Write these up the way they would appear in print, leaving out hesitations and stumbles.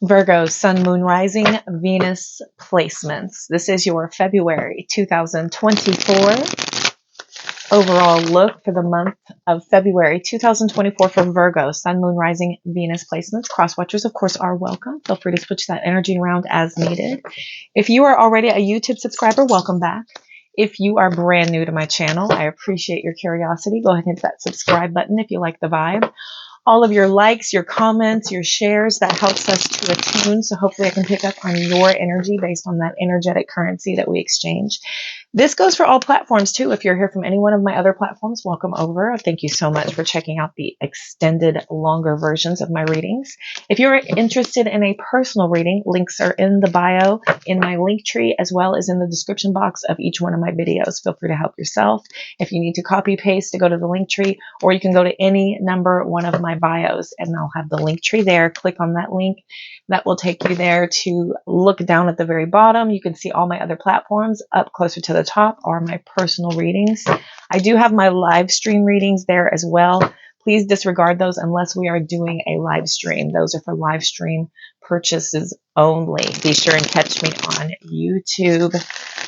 Virgo, Sun, Moon, Rising, Venus placements. This is your February 2024 overall look for the month of February 2024 for Virgo, Sun, Moon, Rising, Venus placements. Cross-watchers, of course, are welcome. Feel free to switch that energy around as needed. If you are already a YouTube subscriber, welcome back. If you are brand new to my channel, I appreciate your curiosity. Go ahead and hit that subscribe button if you like the vibe. All of your likes, your comments, your shares, that helps us to attune. So hopefully I can pick up on your energy based on that energetic currency that we exchange. This goes for all platforms too. If you're here from any one of my other platforms, welcome over. Thank you so much for checking out the extended, longer versions of my readings. If you're interested in a personal reading, links are in the bio, in my link tree, as well as in the description box of each one of my videos. Feel free to help yourself. If you need to copy paste to go to the link tree, or you can go to any number one of my bios and I'll have the link tree there. Click on that link. That will take you there to look down at the very bottom. You can see all my other platforms. Up closer to the top are my personal readings. I do have my live stream readings there as well. Please disregard those unless we are doing a live stream. Those are for live stream purchases only. Be sure and catch me on YouTube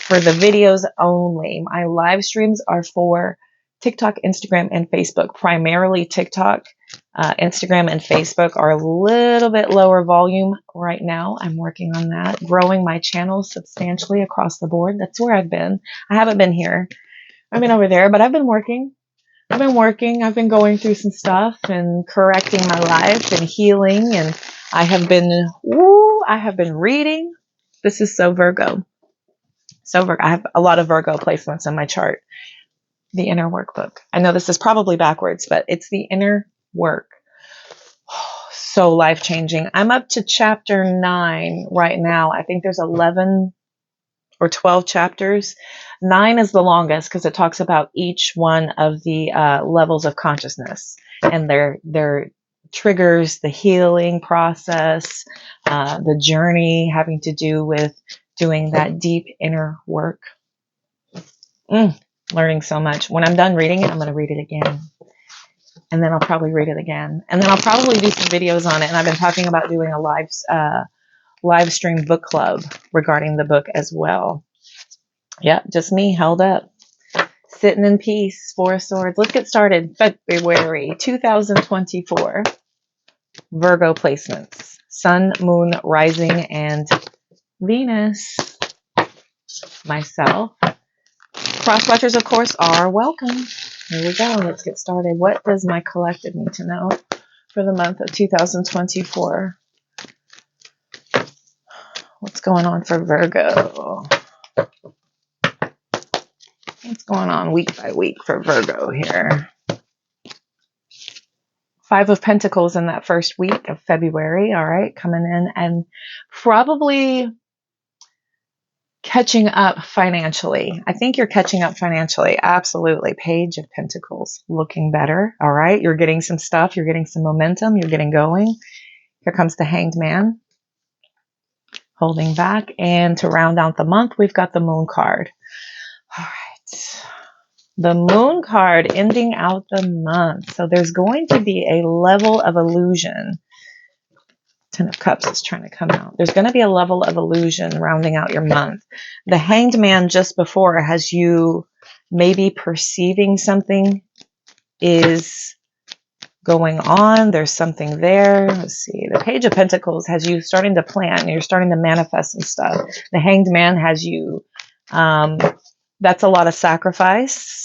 for the videos only. My live streams are for TikTok, Instagram, and Facebook. Primarily TikTok. Instagram and Facebook are a little bit lower volume right now. I'm working on that, growing my channel substantially across the board. That's where I've been. I haven't been here. I've been over there, but I've been working. I've been going through some stuff and correcting my life and healing. And I have been reading. This is so Virgo. So Virgo. I have a lot of Virgo placements in my chart. The inner workbook. I know this is probably backwards, but it's the inner work. So life-changing. I'm up to chapter 9 right now. I think there's 11 or 12 chapters. 9 is the longest because it talks about each one of the levels of consciousness and their triggers, the healing process, the journey having to do with doing that deep inner work. Learning so much. When I'm done reading it, I'm going to read it again. And then I'll probably read it again. And then I'll probably do some videos on it. And I've been talking about doing a live stream book club regarding the book as well. Yeah, just me held up. Sitting in peace. 4 of Swords. Let's get started. February 2024. Virgo placements. Sun, Moon, Rising, and Venus. Myself. Cross-watchers, of course, are welcome. Here we go. Let's get started. What does my collective need to know for the month of 2024? What's going on for Virgo? What's going on week by week for Virgo here? 5 of Pentacles in that first week of February. All right, coming in and probably catching up financially. I think you're catching up financially. Absolutely. Page of Pentacles looking better. All right. You're getting some stuff. You're getting some momentum. You're getting going. Here comes the Hanged Man holding back. And to round out the month, we've got the Moon card. All right. The Moon card ending out the month. So there's going to be a level of illusion. 10 of Cups is trying to come out. There's going to be a level of illusion rounding out your month. The Hanged Man just before has you maybe perceiving something is going on. There's something there. Let's see. The Page of Pentacles has you starting to plan. You're starting to manifest some stuff. The Hanged Man has you. That's a lot of sacrifice.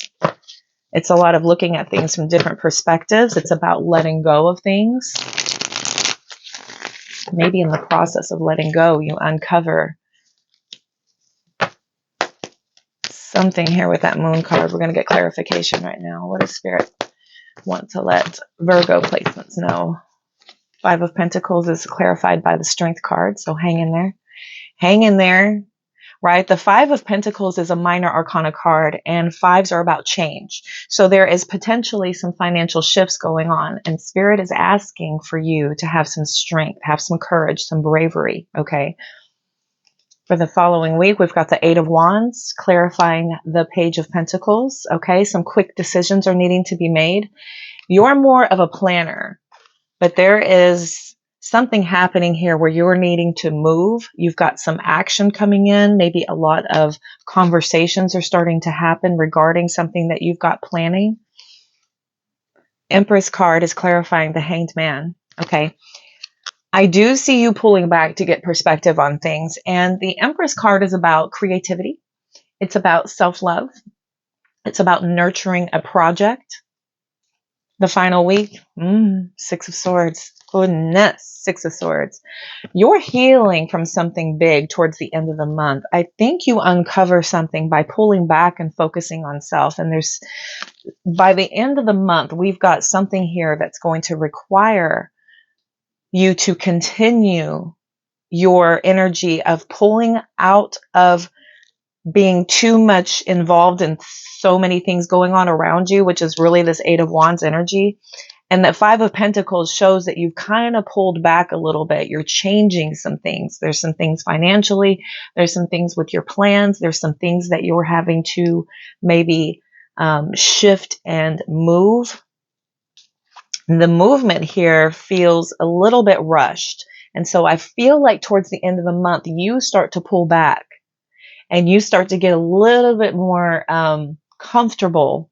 It's a lot of looking at things from different perspectives. It's about letting go of things. Maybe in the process of letting go, you uncover something here with that Moon card. We're going to get clarification right now. What does Spirit want to let Virgo placements know? 5 of Pentacles is clarified by the Strength card, so hang in there. Hang in there, right? The 5 of Pentacles is a minor arcana card, and 5s are about change. So there is potentially some financial shifts going on, and Spirit is asking for you to have some strength, have some courage, some bravery, okay? For the following week, we've got the 8 of Wands, clarifying the Page of Pentacles, okay? Some quick decisions are needing to be made. You're more of a planner, but there is something happening here where you're needing to move. You've got some action coming in. Maybe a lot of conversations are starting to happen regarding something that you've got planning. Empress card is clarifying the Hanged Man. Okay. I do see you pulling back to get perspective on things. And the Empress card is about creativity. It's about self-love. It's about nurturing a project. The final week, Six of Swords. Goodness, Six of Swords. You're healing from something big towards the end of the month. I think you uncover something by pulling back and focusing on self. And there's, by the end of the month, we've got something here that's going to require you to continue your energy of pulling out of being too much involved in so many things going on around you, which is really this Eight of Wands energy. And that Five of Pentacles shows that you've kind of pulled back a little bit. You're changing some things. There's some things financially. There's some things with your plans. There's some things that you're having to maybe shift and move. The movement here feels a little bit rushed. And so I feel like towards the end of the month, you start to pull back. And you start to get a little bit more comfortable,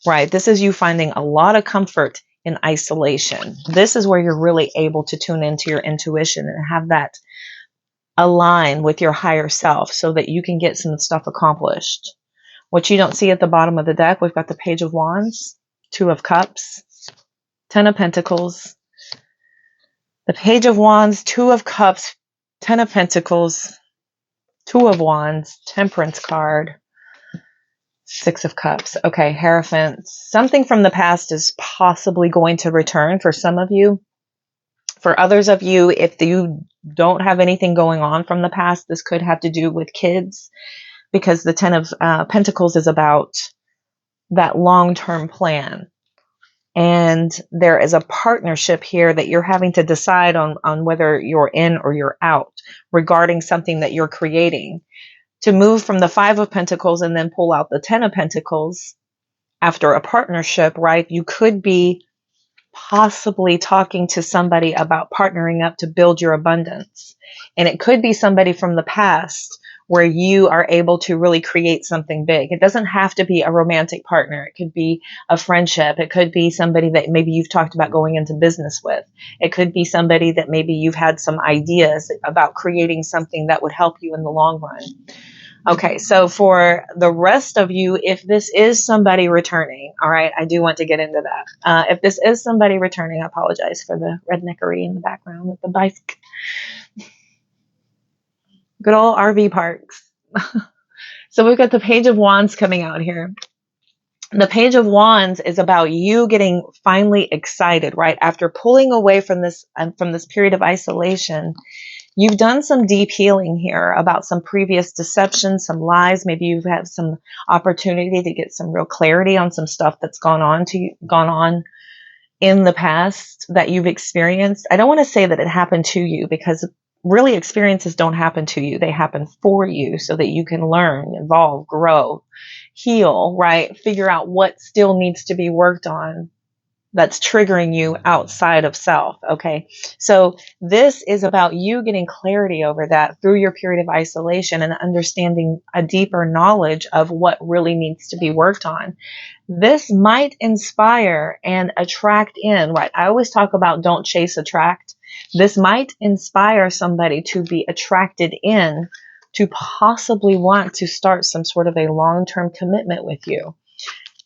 right? This is you finding a lot of comfort in isolation. This is where you're really able to tune into your intuition and have that align with your higher self so that you can get some stuff accomplished. What you don't see at the bottom of the deck, we've got the Page of Wands, Two of Cups, Ten of Pentacles, the Page of Wands, Two of Cups, Ten of Pentacles, Two of Wands, Temperance card, Six of Cups. Okay, Hierophant. Something from the past is possibly going to return for some of you. For others of you, if you don't have anything going on from the past, this could have to do with kids, because the Ten of Pentacles is about that long-term plan. And there is a partnership here that you're having to decide on whether you're in or you're out regarding something that you're creating. To move from the Five of Pentacles and then pull out the Ten of Pentacles after a partnership, right? You could be possibly talking to somebody about partnering up to build your abundance. And it could be somebody from the past where you are able to really create something big. It doesn't have to be a romantic partner. It could be a friendship. It could be somebody that maybe you've talked about going into business with. It could be somebody that maybe you've had some ideas about creating something that would help you in the long run. Okay, so for the rest of you, if this is somebody returning, all right, I do want to get into that. If this is somebody returning, I apologize for the redneckery in the background with the bike. Good old RV parks. So we've got the Page of Wands coming out here. The Page of Wands is about you getting finally excited, right? After pulling away from this period of isolation, you've done some deep healing here about some previous deception, some lies. Maybe you've had some opportunity to get some real clarity on some stuff that's gone on in the past that you've experienced. I don't want to say that it happened to you, because really experiences don't happen to you. They happen for you so that you can learn, evolve, grow, heal, right? Figure out what still needs to be worked on that's triggering you outside of self. Okay. So this is about you getting clarity over that through your period of isolation and understanding a deeper knowledge of what really needs to be worked on. This might inspire and attract in, right? I always talk about don't chase, attract. This might inspire somebody to be attracted in to possibly want to start some sort of a long-term commitment with you.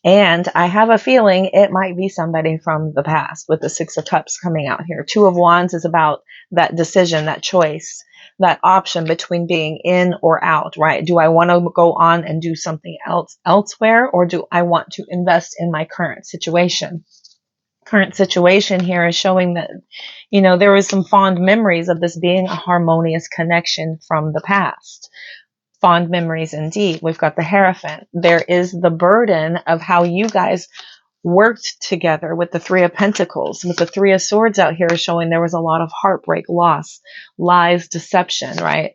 And I have a feeling it might be somebody from the past with the Six of Cups coming out here. Two of Wands is about that decision, that choice, that option between being in or out, right? Do I want to go on and do something else elsewhere, or do I want to invest in my current situation? Current situation here is showing that, you know, there was some fond memories of this being a harmonious connection from the past. Fond memories indeed. We've got the Hierophant. There is the burden of how you guys worked together with the Three of Pentacles. With the Three of Swords out here showing there was a lot of heartbreak, loss, lies, deception, right?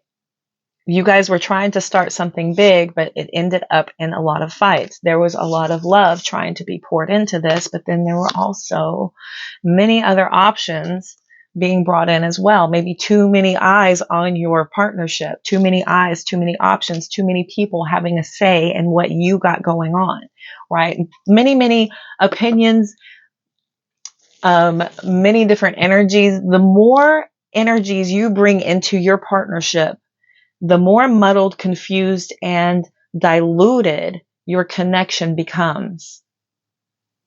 You guys were trying to start something big, but it ended up in a lot of fights. There was a lot of love trying to be poured into this, but then there were also many other options being brought in as well. Maybe too many eyes on your partnership, too many eyes, too many options, too many people having a say in what you got going on, right? Many opinions, many different energies. The more energies you bring into your partnership, the more muddled, confused, and diluted your connection becomes.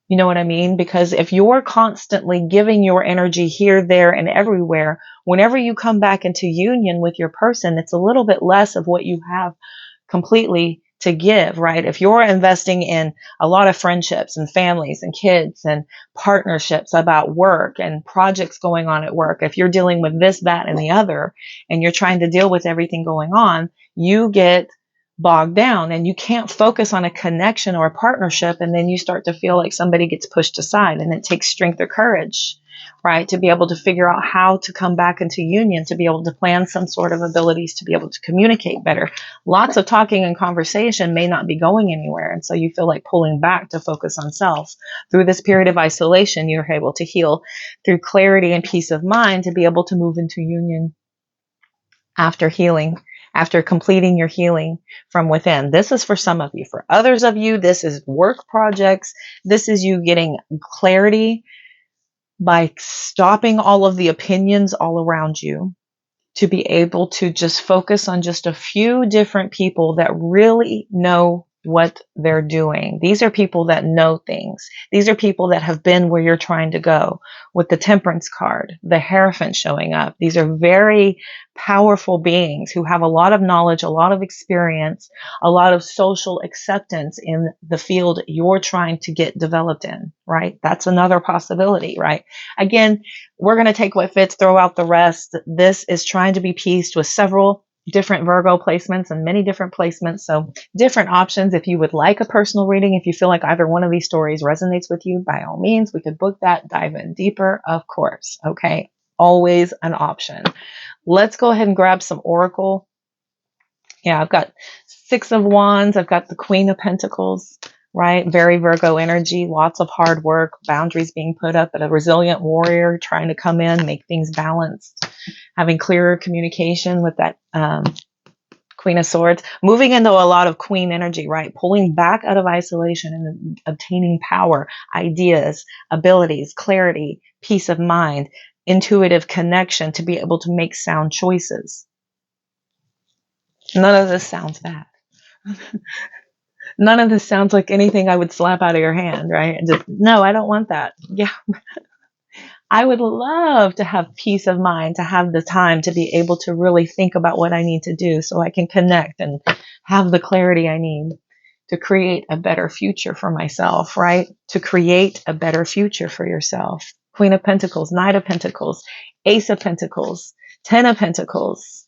You know what I mean? Because if you're constantly giving your energy here, there, and everywhere, whenever you come back into union with your person, it's a little bit less of what you have completely to give, right? If you're investing in a lot of friendships and families and kids and partnerships about work and projects going on at work, if you're dealing with this, that, and the other, and you're trying to deal with everything going on, you get bogged down and you can't focus on a connection or a partnership. And then you start to feel like somebody gets pushed aside, and it takes strength or courage, right? To be able to figure out how to come back into union, to be able to plan some sort of abilities, to be able to communicate better. Lots of talking and conversation may not be going anywhere. And so you feel like pulling back to focus on self. Through this period of isolation, you're able to heal through clarity and peace of mind to be able to move into union after healing, after completing your healing from within. This is for some of you. For others of you, this is work projects. This is you getting clarity by stopping all of the opinions all around you, to be able to just focus on just a few different people that really know what they're doing. These are people that know things. These are people that have been where you're trying to go. With the Temperance card, the Hierophant showing up. These are very powerful beings who have a lot of knowledge, a lot of experience, a lot of social acceptance in the field you're trying to get developed in, right? That's another possibility, right? Again, we're going to take what fits, throw out the rest. This is trying to be pieced with several different Virgo placements and many different placements. So different options. If you would like a personal reading, if you feel like either one of these stories resonates with you, by all means, we could book that, dive in deeper, of course. Okay. Always an option. Let's go ahead and grab some Oracle. Yeah, I've got Six of Wands. I've got the Queen of Pentacles, right? Very Virgo energy, lots of hard work, boundaries being put up, but a resilient warrior trying to come in, make things balanced, having clearer communication with that Queen of Swords, moving into a lot of Queen energy, right? Pulling back out of isolation and obtaining power, ideas, abilities, clarity, peace of mind, intuitive connection to be able to make sound choices. None of this sounds bad. None of this sounds like anything I would slap out of your hand, right? Just, no, I don't want that. Yeah. I would love to have peace of mind, to have the time to be able to really think about what I need to do so I can connect and have the clarity I need to create a better future for myself, right? To create a better future for yourself. Queen of Pentacles, Knight of Pentacles, Ace of Pentacles, Ten of Pentacles.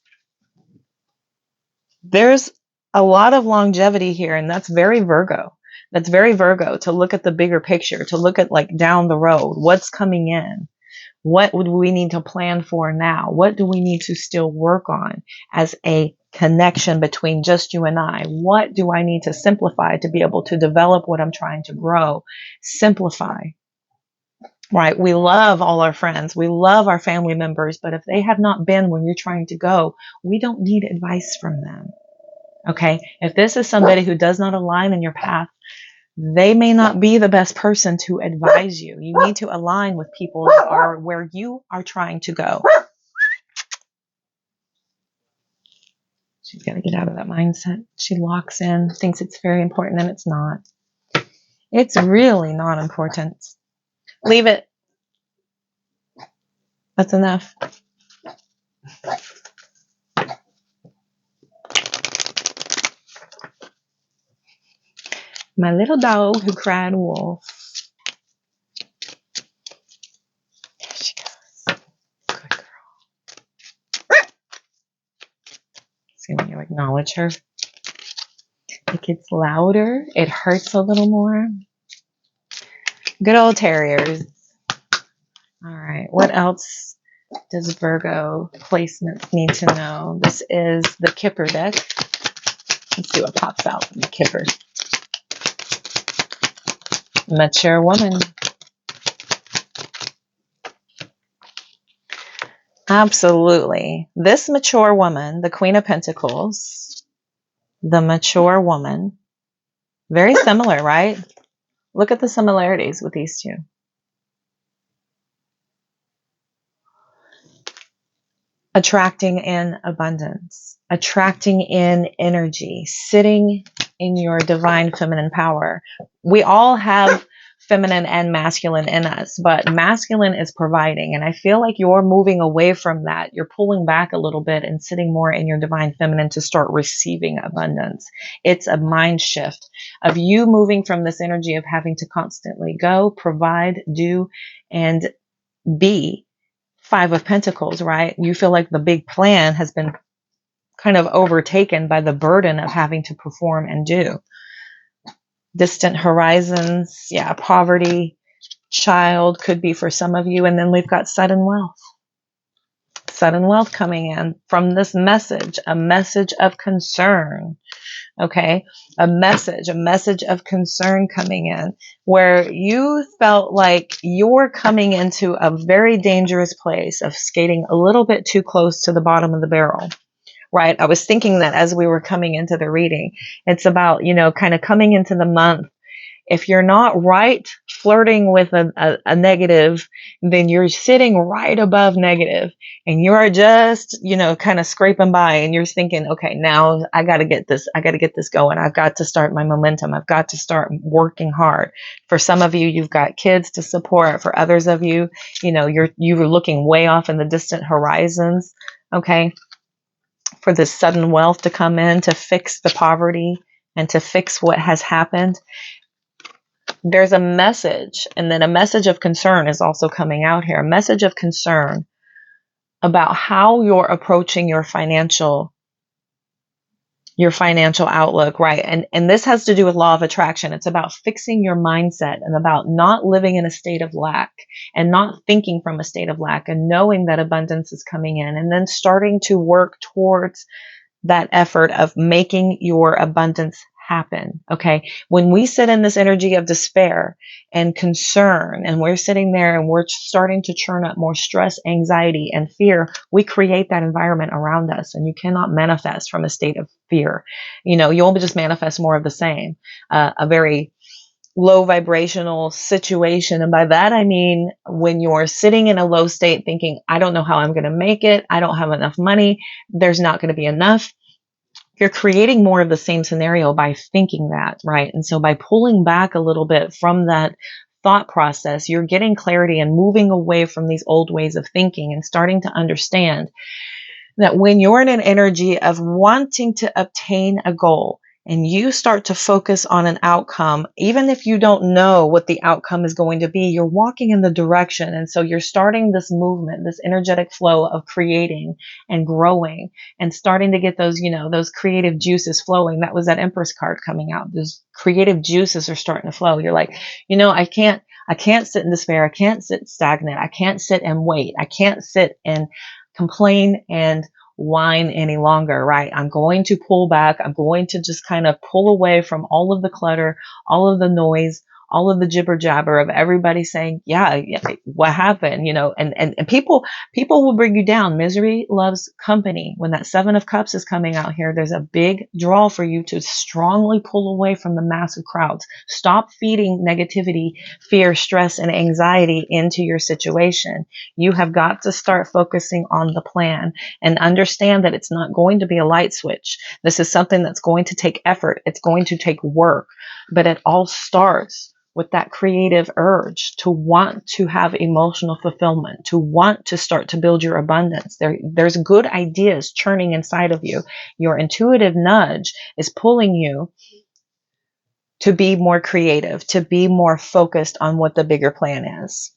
There's a lot of longevity here, and that's very Virgo. That's very Virgo, to look at the bigger picture, to look at like down the road, what's coming in. What would we need to plan for now? What do we need to still work on as a connection between just you and I? What do I need to simplify to be able to develop what I'm trying to grow? Simplify, right? We love all our friends. We love our family members, but if they have not been where you're trying to go, we don't need advice from them. Okay. If this is somebody who does not align in your path, they may not be the best person to advise you. You need to align with people that are where you are trying to go. She's got to get out of that mindset. She locks in, thinks it's very important, and it's not. It's really not important. Leave it. That's enough. My little dog who cried wolf. There she goes. Good girl. See, when you acknowledge her, it gets louder. It hurts a little more. Good old terriers. All right. What else does Virgo placements need to know? This is the Kipper deck. Let's see what pops out from the Kipper. Mature woman. Absolutely. This mature woman, the Queen of Pentacles, the mature woman, very similar, right? Look at the similarities with these two. Attracting in abundance, attracting in energy, sitting in your divine feminine power. We all have feminine and masculine in us, but masculine is providing. And I feel like you're moving away from that. You're pulling back a little bit and sitting more in your divine feminine to start receiving abundance. It's a mind shift of you moving from this energy of having to constantly go, provide, do, and be. Five of Pentacles, right? You feel like the big plan has been kind of overtaken by the burden of having to perform and do. Distant horizons, yeah, poverty, child could be for some of you. And then we've got sudden wealth. Sudden wealth coming in from this message, a message of concern. Okay, a message of concern coming in where you felt like you're coming into a very dangerous place of skating a little bit too close to the bottom of the barrel, right? I was thinking that as we were coming into the reading, it's about, kind of coming into the month. If you're not right flirting with a negative, then you're sitting right above negative and you're just, kind of scraping by and you're thinking, okay, now I got to get this going. I've got to start my momentum. I've got to start working hard. For some of you, you've got kids to support. For others of you, you're looking way off in the distant horizons. Okay. For this sudden wealth to come in to fix the poverty and to fix what has happened. There's a message, and then a message of concern is also coming out here. A message of concern about how you're approaching your financial outlook, right? And this has to do with law of attraction. It's about fixing your mindset and about not living in a state of lack and not thinking from a state of lack and knowing that abundance is coming in and then starting to work towards that effort of making your abundance happen. Okay. When we sit in this energy of despair and concern, and we're sitting there and we're starting to churn up more stress, anxiety, and fear, we create that environment around us. And you cannot manifest from a state of fear. You'll just manifest more of the same, a very low vibrational situation. And by that, I mean, when you're sitting in a low state thinking, I don't know how I'm going to make it. I don't have enough money. There's not going to be enough. You're creating more of the same scenario by thinking that, right? And so by pulling back a little bit from that thought process, you're getting clarity and moving away from these old ways of thinking and starting to understand that when you're in an energy of wanting to obtain a goal and you start to focus on an outcome, even if you don't know what the outcome is going to be, you're walking in the direction. And so you're starting this movement, this energetic flow of creating and growing and starting to get those, those creative juices flowing. That was that Empress card coming out. Those creative juices are starting to flow. You're like, I can't sit in despair. I can't sit stagnant. I can't sit and wait. I can't sit and complain and whine any longer, right? I'm going to pull back. I'm going to just kind of pull away from all of the clutter, all of the noise, all of the jibber jabber of everybody saying, yeah, what happened? And people will bring you down. Misery loves company. When that Seven of Cups is coming out here, there's a big draw for you to strongly pull away from the massive crowds. Stop feeding negativity, fear, stress, and anxiety into your situation. You have got to start focusing on the plan and understand that it's not going to be a light switch. This is something that's going to take effort. It's going to take work, but it all starts with that creative urge to want to have emotional fulfillment, to want to start to build your abundance. There's good ideas churning inside of you. Your intuitive nudge is pulling you to be more creative, to be more focused on what the bigger plan is.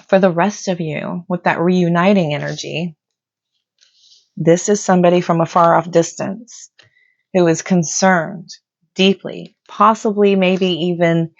For the rest of you, with that reuniting energy, this is somebody from a far off distance who is concerned deeply, possibly maybe even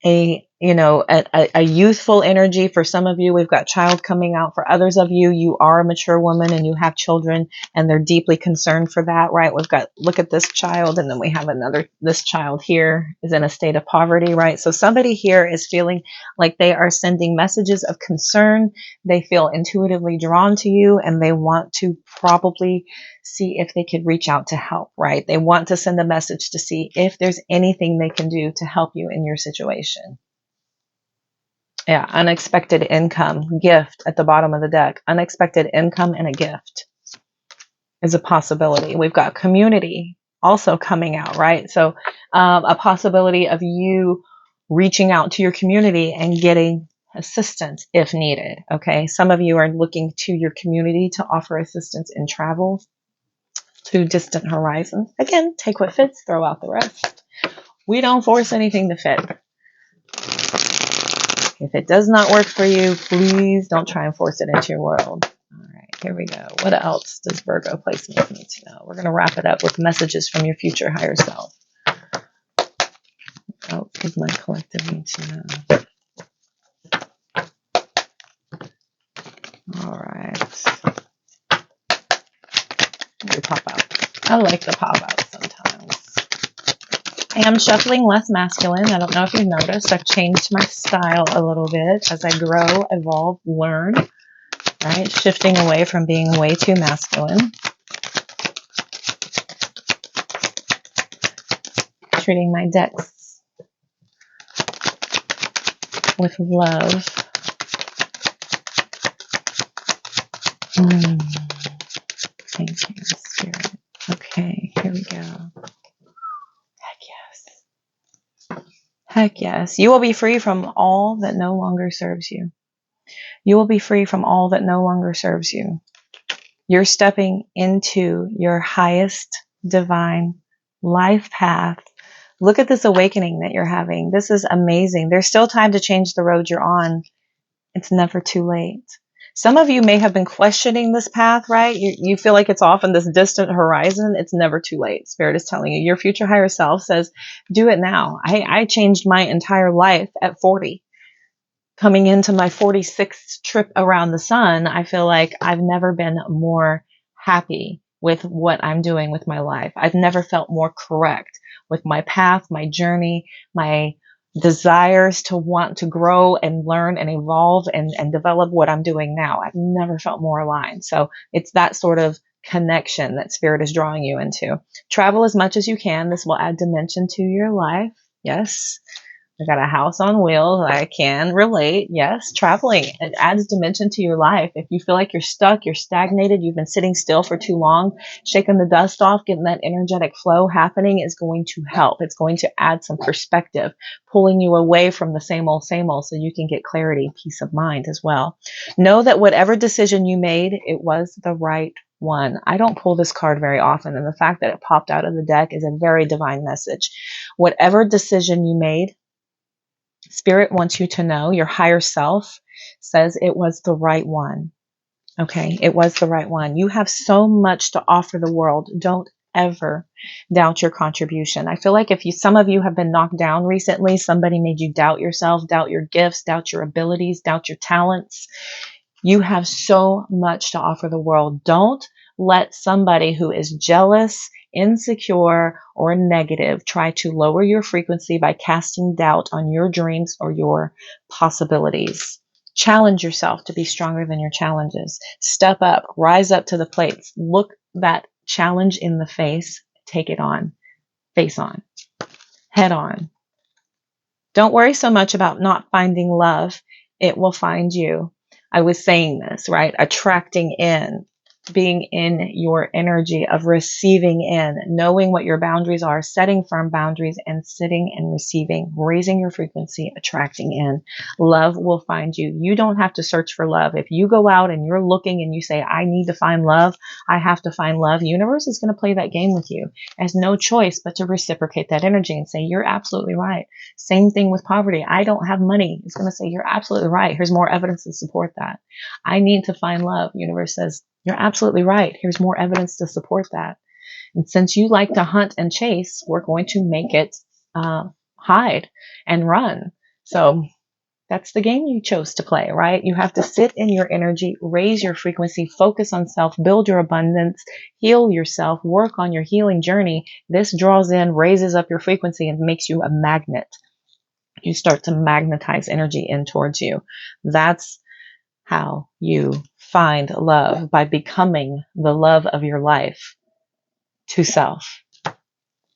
a you know, a youthful energy. For some of you, we've got child coming out. For others of you, you are a mature woman and you have children and they're deeply concerned for that, right? We've got, look at this child, and then we have another, this child here is in a state of poverty, right? So somebody here is feeling like they are sending messages of concern. They feel intuitively drawn to you and they want to probably see if they could reach out to help, right? They want to send a message to see if there's anything they can do to help you in your situation. Yeah, unexpected income, gift at the bottom of the deck. Unexpected income and a gift is a possibility. We've got community also coming out, right? So a possibility of you reaching out to your community and getting assistance if needed, okay? Some of you are looking to your community to offer assistance in travel to distant horizons. Again, take what fits, throw out the rest. We don't force anything to fit. If it does not work for you, please don't try and force it into your world. All right, here we go. What else does Virgo placement need to know? We're going to wrap it up with messages from your future higher self. What else does my collective need to know? All right. We pop out. I like the pop out sometimes. I am shuffling less masculine. I don't know if you've noticed. I've changed my style a little bit as I grow, evolve, learn. Right? Shifting away from being way too masculine. Treating my decks with love. Thank you, Spirit. Okay, here we go. Heck yes. Heck yes. You will be free from all that no longer serves you. You will be free from all that no longer serves you. You're stepping into your highest divine life path. Look at this awakening that you're having. This is amazing. There's still time to change the road you're on. It's never too late. Some of you may have been questioning this path, right? You feel like it's off in this distant horizon. It's never too late. Spirit is telling you. Your future higher self says, do it now. I changed my entire life at 40. Coming into my 46th trip around the sun, I feel like I've never been more happy with what I'm doing with my life. I've never felt more correct with my path, my journey, my desires to want to grow and learn and evolve and develop what I'm doing now. I've never felt more aligned. So it's that sort of connection that Spirit is drawing you into. Travel as much as you can. This will add dimension to your life. Yes. I got a house on wheels. I can relate. Yes, traveling. It adds dimension to your life. If you feel like you're stuck, you're stagnated, you've been sitting still for too long, shaking the dust off, getting that energetic flow happening is going to help. It's going to add some perspective, pulling you away from the same old so you can get clarity, peace of mind as well. Know that whatever decision you made, it was the right one. I don't pull this card very often, and the fact that it popped out of the deck is a very divine message. Whatever decision you made, Spirit wants you to know, your higher self says it was the right one. Okay, it was the right one. You have so much to offer the world. Don't ever doubt your contribution. I feel like some of you have been knocked down recently, somebody made you doubt yourself, doubt your gifts, doubt your abilities, doubt your talents. You have so much to offer the world. Don't let somebody who is jealous, insecure, or negative try to lower your frequency by casting doubt on your dreams or your possibilities. Challenge yourself to be stronger than your challenges. Step up, rise up to the plate. Look that challenge in the face. Take it on. Face on. Head on. Don't worry so much about not finding love. It will find you. I was saying this, right? Attracting in, being in your energy of receiving in, knowing what your boundaries are, setting firm boundaries, and sitting and receiving, raising your frequency, attracting in. Love will find you. You don't have to search for love. If you go out and you're looking and you say, I need to find love, I have to find love, the universe is going to play that game with you. It has no choice but to reciprocate that energy and say, you're absolutely right. Same thing with poverty. I don't have money. It's going to say, you're absolutely right. Here's more evidence to support that. I need to find love. The universe says, you're absolutely right. Here's more evidence to support that. And since you like to hunt and chase, we're going to make it hide and run. So that's the game you chose to play, right? You have to sit in your energy, raise your frequency, focus on self, build your abundance, heal yourself, work on your healing journey. This draws in, raises up your frequency, and makes you a magnet. You start to magnetize energy in towards you. That's how you find love, by becoming the love of your life to self.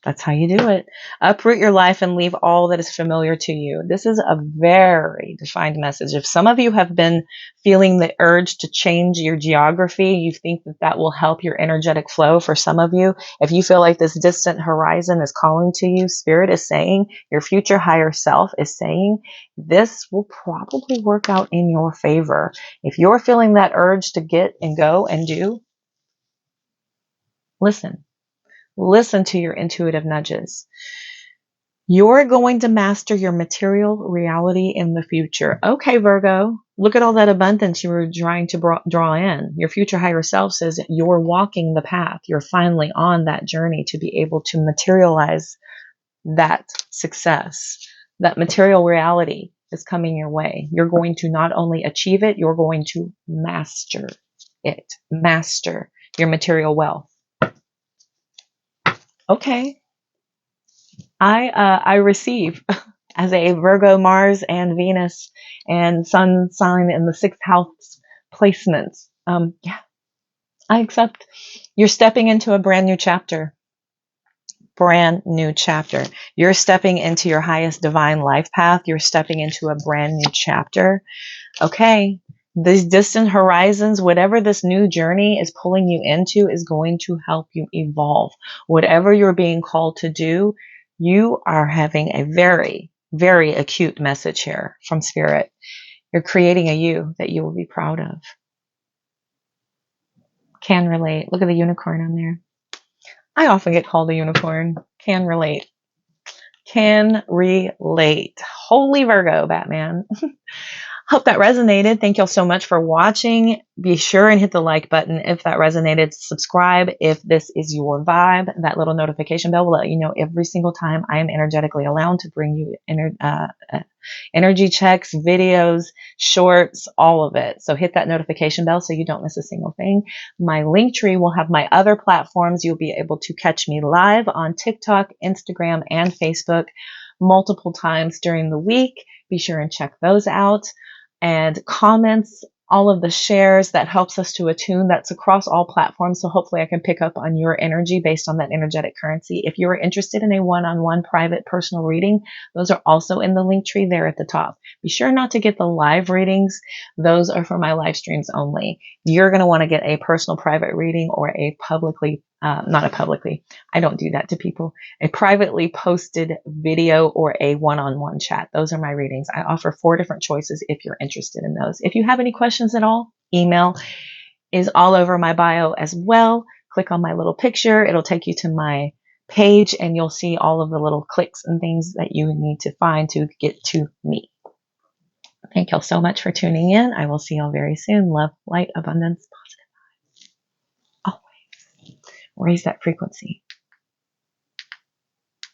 That's how you do it. Uproot your life and leave all that is familiar to you. This is a very defined message. If some of you have been feeling the urge to change your geography, you think that that will help your energetic flow. For some of you, if you feel like this distant horizon is calling to you, Spirit is saying, your future higher self is saying, this will probably work out in your favor. If you're feeling that urge to get and go and do, listen. Listen to your intuitive nudges. You're going to master your material reality in the future. Okay, Virgo, look at all that abundance you were trying to draw in. Your future higher self says you're walking the path. You're finally on that journey to be able to materialize that success. That material reality is coming your way. You're going to not only achieve it, you're going to master it. Master your material wealth. Okay. I receive as a Virgo, Mars and Venus and Sun sign in the 6th house placements. Yeah, I accept. You're stepping into a brand new chapter. Brand new chapter. You're stepping into your highest divine life path. You're stepping into a brand new chapter. Okay. These distant horizons, whatever this new journey is pulling you into, is going to help you evolve. Whatever you're being called to do, you are having a very, very acute message here from Spirit. You're creating a you that you will be proud of. Can relate. Look at the unicorn on there. I often get called a unicorn. Can relate. Can relate. Holy Virgo, Batman. Hope that resonated. Thank y'all so much for watching. Be sure and hit the like button if that resonated. Subscribe if this is your vibe. That little notification bell will let you know every single time I am energetically allowed to bring you energy checks, videos, shorts, all of it. So hit that notification bell so you don't miss a single thing. My link tree will have my other platforms. You'll be able to catch me live on TikTok, Instagram, and Facebook multiple times during the week. Be sure and check those out. And comments, all of the shares, that helps us to attune. That's across all platforms. So hopefully I can pick up on your energy based on that energetic currency. If you're interested in a one-on-one private personal reading, those are also in the link tree there at the top. Be sure not to get the live readings. Those are for my live streams only. You're going to want to get a personal private reading or a publicly, I don't do that to people, a privately posted video or a one-on-one chat. Those are my readings. I offer 4 different choices if you're interested in those. If you have any questions at all, email is all over my bio as well. Click on my little picture. It'll take you to my page and you'll see all of the little clicks and things that you need to find to get to me. Thank y'all so much for tuning in. I will see y'all very soon. Love, light, abundance, positive vibes. Always raise that frequency.